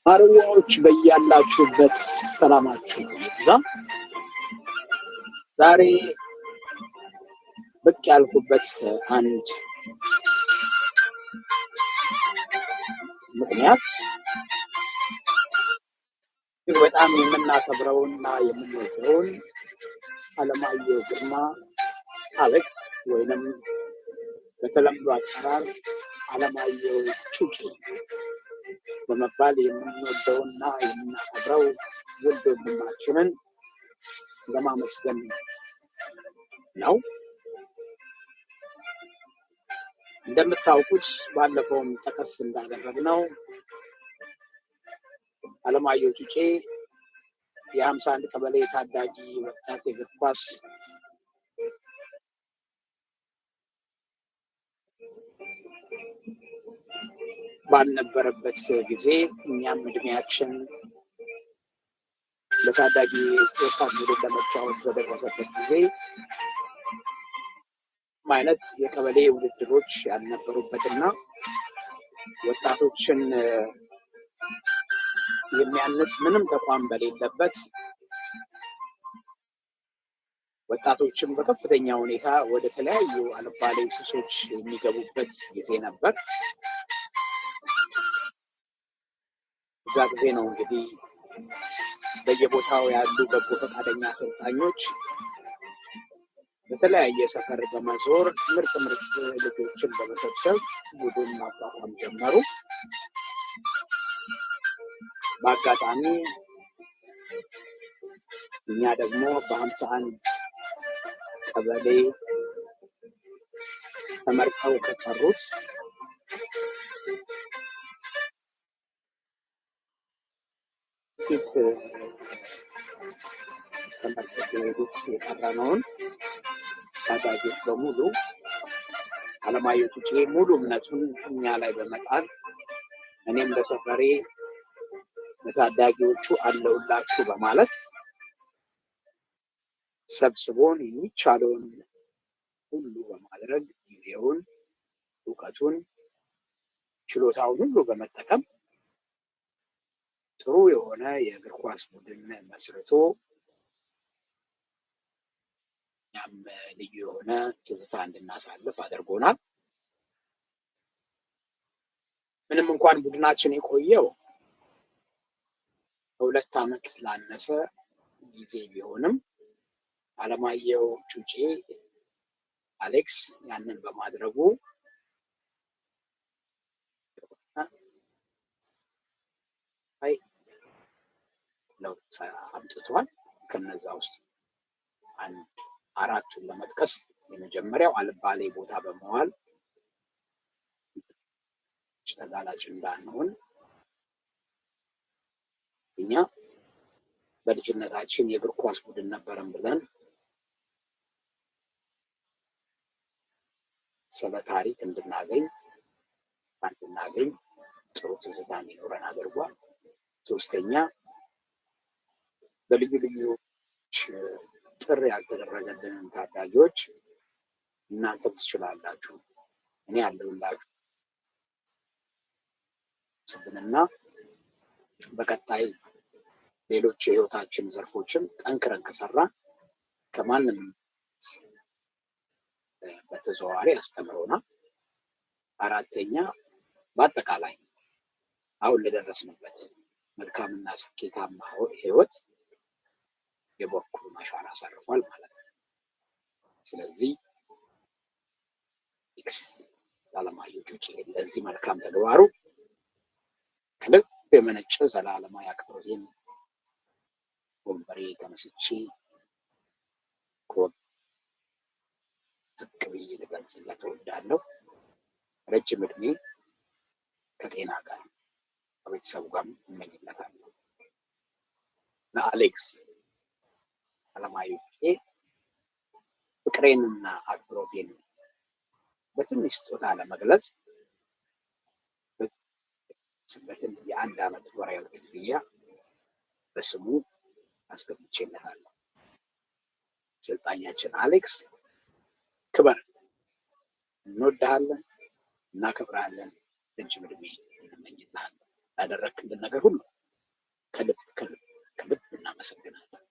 አርዋዎች በያላችሁበት ሰላማችሁ ይብዛ። ዛሬ ብቅ ያልኩበት አንድ ምክንያት በጣም የምናከብረውና የምንወደውን አለማየሁ ግርማ አሌክስ ወይንም በተለምዶ አጠራር አለማየሁ ጩጬ በመባል የምንወደውና የምናከብረው ውድ ወንድማችንን ለማመስገን ነው። እንደምታውቁት ባለፈውም ጠቀስ እንዳደረግነው አለማየሁ ጩጬ የ51 ቀበሌ ታዳጊ ወጣት የእግር ኳስ ባልነበረበት ጊዜ እኛም እድሜያችን ለታዳጊ ወጣት ቡድን ለመጫወት በደረሰበት ጊዜ አይነት የቀበሌ ውድድሮች ያልነበሩበትና ወጣቶችን የሚያንጽ ምንም ተቋም በሌለበት ወጣቶችን በከፍተኛ ሁኔታ ወደ ተለያዩ አልባሌ ሱሶች የሚገቡበት ጊዜ ነበር። እዛ ጊዜ ነው እንግዲህ በየቦታው ያሉ በጎ ፈቃደኛ አሰልጣኞች በተለያየ ሰፈር በመዞር ምርጥ ልጆችን በመሰብሰብ ቡድን ማቋቋም ጀመሩ። በአጋጣሚ እኛ ደግሞ በ51 ቀበሌ ተመርጠው ከቀሩት ፊት ተመርጠው የሄዱት የቀረነውን ታዳጊዎች በሙሉ አለማየሁ ጩጬ ሙሉ እምነቱን እኛ ላይ በመጣል እኔም በሰፈሬ ለታዳጊዎቹ አለውላችሁ በማለት ሰብስቦን የሚቻለውን ሁሉ በማድረግ ጊዜውን፣ እውቀቱን፣ ችሎታውን ሁሉ በመጠቀም ጥሩ የሆነ የእግር ኳስ ቡድን መስርቶ እኛም ልዩ የሆነ ትዝታ እንድናሳልፍ አድርጎናል። ምንም እንኳን ቡድናችን የቆየው ከ2 ዓመት ላነሰ ጊዜ ቢሆንም አለማየሁ ጩጬ አሌክስ ያንን በማድረጉ ለውጥ አምጥቷል። ከነዛ ውስጥ 4ቱን ለመጥቀስ የመጀመሪያው አልባሌ ቦታ በመዋል ተጋላጭ እንዳንሆን እኛ በልጅነታችን የእግር ኳስ ቡድን ነበረን ብለን ስለ ታሪክ እንድናገኝ ጥሩ ትዝታ እንዲኖረን አድርጓል። 3ኛ በልዩ ልዩ ጥሪ ያልተደረገልንን ታዳጊዎች እናንተም ትችላላችሁ እኔ ያለሁላችሁ ስብንና በቀጣይ ሌሎች የህይወታችን ዘርፎችን ጠንክረን ከሰራን ከማንም በተዘዋዋሪ አስተምሮናል። 4ኛ በአጠቃላይ አሁን ለደረስንበት መልካምና ስኬታማ ህይወት የበኩሉን አሻራ አሳርፏል ማለት ነው። ስለዚህ ኤክስ አለማየሁ ጩጬ ለዚህ መልካም ተግባሩ ከልብ የመነጨ ዘላለማዊ አክብሮቴን ወንበሬ ተመስጬ ዝቅ ብዬ ልገልጽለት እወዳለሁ። ረጅም ዕድሜ ከጤና ጋር ከቤተሰቡ ጋር እመኝለታለሁ። ለአሌክስ አለማየሁ ጩጬ ፍቅሬንና አክብሮቴን በትንሽ ስጦታ ለመግለጽ በትን የአንድ ዓመት ወርሃዊ ክፍያ በስሙ አስገብቼለታለሁ። አሰልጣኛችን አሌክስ ክበር፣ እንወድሃለን፣ እናከብርሃለን፣ ረጅም ዕድሜ እንመኝልሃለን። ያደረግክልን ነገር ሁሉ ከልብ ከልብ ከልብ እናመሰግናለን።